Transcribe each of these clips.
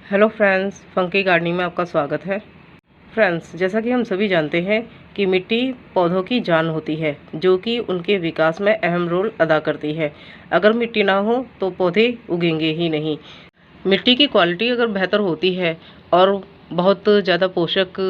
Hello friends, funky gardening में आपका स्वागत है। फ्रेंड्स, जैसा कि हम सभी जानते हैं कि मिट्टी पौधों की जान होती है, जो कि उनके विकास में अहम रोल अदा करती है। अगर मिट्टी ना हो तो पौधे उगेंगे ही नहीं। मिट्टी की क्वालिटी अगर बेहतर होती है और बहुत ज़्यादा पोषक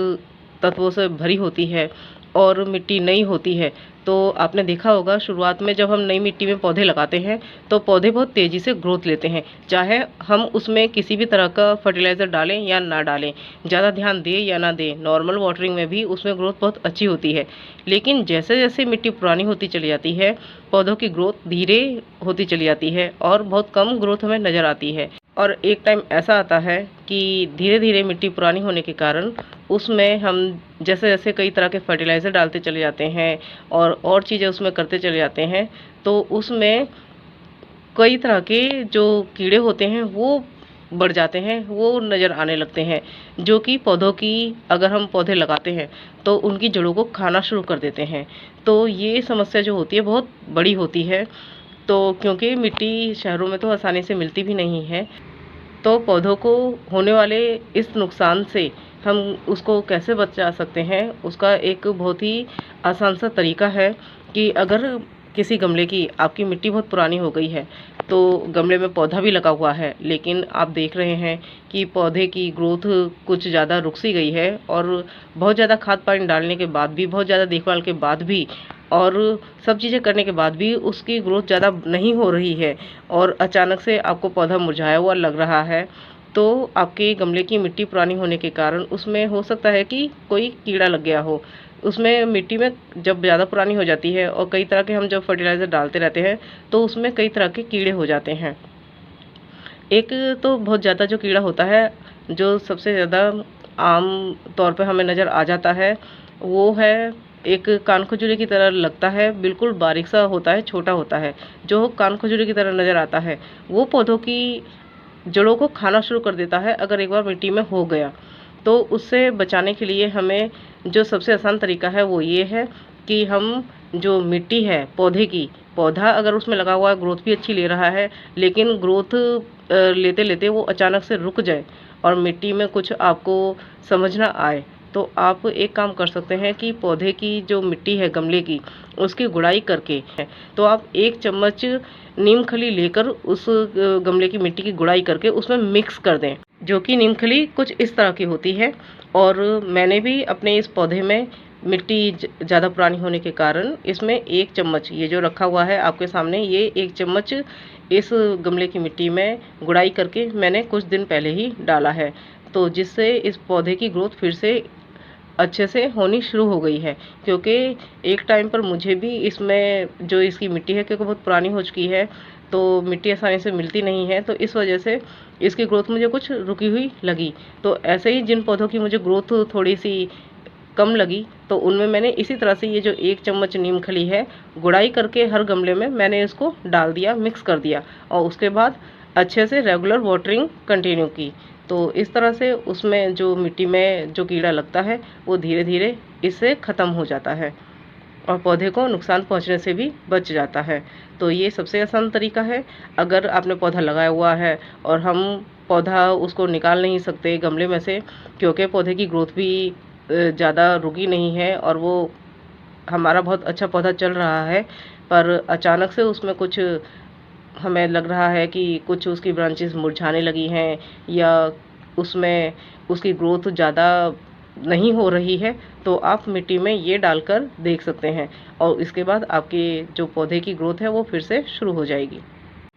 तत्वों से भरी होती है और मिट्टी नई होती है, तो आपने देखा होगा शुरुआत में जब हम नई मिट्टी में पौधे लगाते हैं तो पौधे बहुत तेज़ी से ग्रोथ लेते हैं, चाहे हम उसमें किसी भी तरह का फर्टिलाइज़र डालें या ना डालें, ज़्यादा ध्यान दें या ना दें, नॉर्मल वाटरिंग में भी उसमें ग्रोथ बहुत अच्छी होती है। लेकिन जैसे जैसे मिट्टी पुरानी होती चली जाती है, पौधों की ग्रोथ धीरे होती चली जाती है और बहुत कम ग्रोथ हमें नज़र आती है। और एक टाइम ऐसा आता है कि धीरे धीरे मिट्टी पुरानी होने के कारण उसमें हम जैसे जैसे कई तरह के फर्टिलाइज़र डालते चले जाते हैं और चीज़ें उसमें करते चले जाते हैं, तो उसमें कई तरह के जो कीड़े होते हैं वो बढ़ जाते हैं, वो नज़र आने लगते हैं, जो कि पौधों की अगर हम पौधे लगाते हैं तो उनकी जड़ों को खाना शुरू कर देते हैं। तो ये समस्या जो होती है बहुत बड़ी होती है। तो क्योंकि मिट्टी शहरों में तो आसानी से मिलती भी नहीं है, तो पौधों को होने वाले इस नुकसान से हम उसको कैसे बचा सकते हैं, उसका एक बहुत ही आसान सा तरीका है कि अगर किसी गमले की आपकी मिट्टी बहुत पुरानी हो गई है, तो गमले में पौधा भी लगा हुआ है, लेकिन आप देख रहे हैं कि पौधे की ग्रोथ कुछ ज़्यादा रुक सी गई है और बहुत ज़्यादा खाद पानी डालने के बाद भी, बहुत ज़्यादा देखभाल के बाद भी और सब चीज़ें करने के बाद भी उसकी ग्रोथ ज़्यादा नहीं हो रही है और अचानक से आपको पौधा मुरझाया हुआ लग रहा है, तो आपके गमले की मिट्टी पुरानी होने के कारण उसमें हो सकता है कि कोई कीड़ा लग गया हो। उसमें मिट्टी में जब ज़्यादा पुरानी हो जाती है और कई तरह के हम जब फर्टिलाइज़र डालते रहते हैं, तो उसमें कई तरह के कीड़े हो जाते हैं। एक तो बहुत ज़्यादा जो कीड़ा होता है, जो सबसे ज़्यादा आम तौर पे हमें नज़र आ जाता है, वो है एक कान खजूरे की तरह लगता है, बिल्कुल बारीक सा होता है, छोटा होता है, जो कान खजूरे की तरह नज़र आता है। वो पौधों की जड़ों को खाना शुरू कर देता है अगर एक बार मिट्टी में हो गया। तो उससे बचाने के लिए हमें जो सबसे आसान तरीका है वो ये है कि हम जो मिट्टी है पौधे की, पौधा अगर उसमें लगा हुआ है, ग्रोथ भी अच्छी ले रहा है, लेकिन ग्रोथ लेते लेते वो अचानक से रुक जाए और मिट्टी में कुछ आपको समझ ना आए, तो आप एक काम कर सकते हैं कि पौधे की जो मिट्टी है गमले की, उसकी गुड़ाई करके तो आप 1 चम्मच नीम खली लेकर उस गमले की मिट्टी की गुड़ाई करके उसमें मिक्स कर दें, जो कि नीम खली कुछ इस तरह की होती है। और मैंने भी अपने इस पौधे में मिट्टी ज़्यादा पुरानी होने के कारण इसमें 1 चम्मच, ये जो रखा हुआ है आपके सामने, ये 1 चम्मच इस गमले की मिट्टी में गुड़ाई करके मैंने कुछ दिन पहले ही डाला है। तो जिससे इस पौधे की ग्रोथ फिर से अच्छे से होनी शुरू हो गई है। क्योंकि एक टाइम पर मुझे भी इसमें जो इसकी मिट्टी है, क्योंकि बहुत पुरानी हो चुकी है, तो मिट्टी आसानी से मिलती नहीं है, तो इस वजह से इसकी ग्रोथ मुझे कुछ रुकी हुई लगी। तो ऐसे ही जिन पौधों की मुझे ग्रोथ थोड़ी-सी कम लगी, तो उनमें मैंने इसी तरह से ये जो 1 चम्मच नीम खली है, गुड़ाई करके हर गमले में मैंने इसको डाल दिया, मिक्स कर दिया और उसके बाद अच्छे से रेगुलर वाटरिंग कंटिन्यू की। तो इस तरह से उसमें जो मिट्टी में जो कीड़ा लगता है, वो धीरे-धीरे इससे ख़त्म हो जाता है और पौधे को नुकसान पहुंचने से भी बच जाता है। तो ये सबसे आसान तरीका है। अगर आपने पौधा लगाया हुआ है और हम पौधा उसको निकाल नहीं सकते गमले में से, क्योंकि पौधे की ग्रोथ भी ज़्यादा रुकी नहीं है और वो हमारा बहुत अच्छा पौधा चल रहा है, पर अचानक से उसमें कुछ हमें लग रहा है कि कुछ उसकी ब्रांचेस मुरझाने लगी हैं या उसमें उसकी ग्रोथ ज़्यादा नहीं हो रही है, तो आप मिट्टी में ये डालकर देख सकते हैं और इसके बाद आपके जो पौधे की ग्रोथ है वो फिर से शुरू हो जाएगी।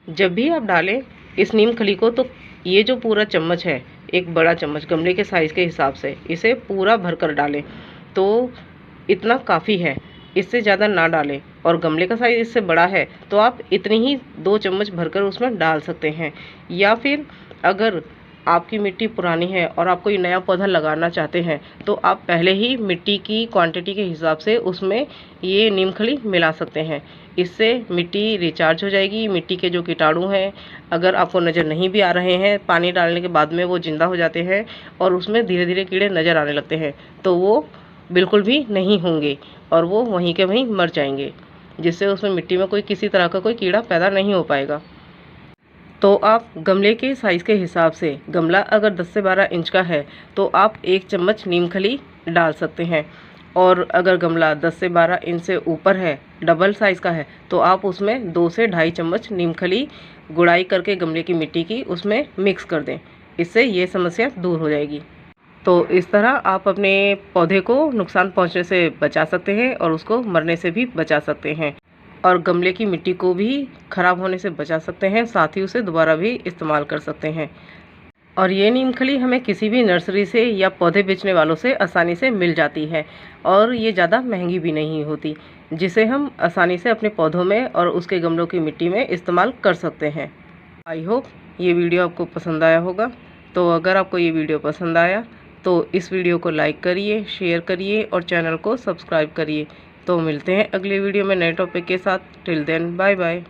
जब भी आप डालें इस नीम खली को, तो ये जो पूरा चम्मच है, एक बड़ा चम्मच गमले के साइज़ के हिसाब से इसे पूरा भरकर डालें, तो इतना काफ़ी है, इससे ज़्यादा ना डालें। और गमले का साइज़ इससे बड़ा है तो आप इतनी ही 2 चम्मच भरकर उसमें डाल सकते हैं। या फिर अगर आपकी मिट्टी पुरानी है और आप कोई नया पौधा लगाना चाहते हैं, तो आप पहले ही मिट्टी की क्वांटिटी के हिसाब से उसमें ये नीम खली मिला सकते हैं। इससे मिट्टी रिचार्ज हो जाएगी, मिट्टी के जो कीटाणु हैं, अगर आपको नज़र नहीं भी आ रहे हैं, पानी डालने के बाद में वो ज़िंदा हो जाते हैं और उसमें धीरे-धीरे कीड़े नज़र आने लगते हैं, तो वो बिल्कुल भी नहीं होंगे और वो वहीं के वहीं मर जाएँगे, जिससे उसमें मिट्टी में कोई किसी तरह का कोई कीड़ा पैदा नहीं हो पाएगा। तो आप गमले के साइज़ के हिसाब से, गमला अगर 10 से 12 इंच का है तो आप 1 चम्मच नीम खली डाल सकते हैं। और अगर गमला 10 से 12 इंच से ऊपर है, डबल साइज़ का है, तो आप उसमें 2 से ढाई चम्मच नीम खली गुड़ाई करके गमले की मिट्टी की उसमें मिक्स कर दें। इससे ये समस्या दूर हो जाएगी। तो इस तरह आप अपने पौधे को नुकसान पहुंचने से बचा सकते हैं और उसको मरने से भी बचा सकते हैं, और गमले की मिट्टी को भी ख़राब होने से बचा सकते हैं, साथ ही उसे दोबारा भी इस्तेमाल कर सकते हैं। और ये नीम खली हमें किसी भी नर्सरी से या पौधे बेचने वालों से आसानी से मिल जाती है, और ये ज़्यादा महंगी भी नहीं होती, जिसे हम आसानी से अपने पौधों में और उसके गमलों की मिट्टी में इस्तेमाल कर सकते हैं। आई होप ये वीडियो आपको पसंद आया होगा। तो अगर आपको ये वीडियो पसंद आया तो इस वीडियो को लाइक करिए, शेयर करिए और चैनल को सब्सक्राइब करिए। तो मिलते हैं अगले वीडियो में नए टॉपिक के साथ। Till then bye bye.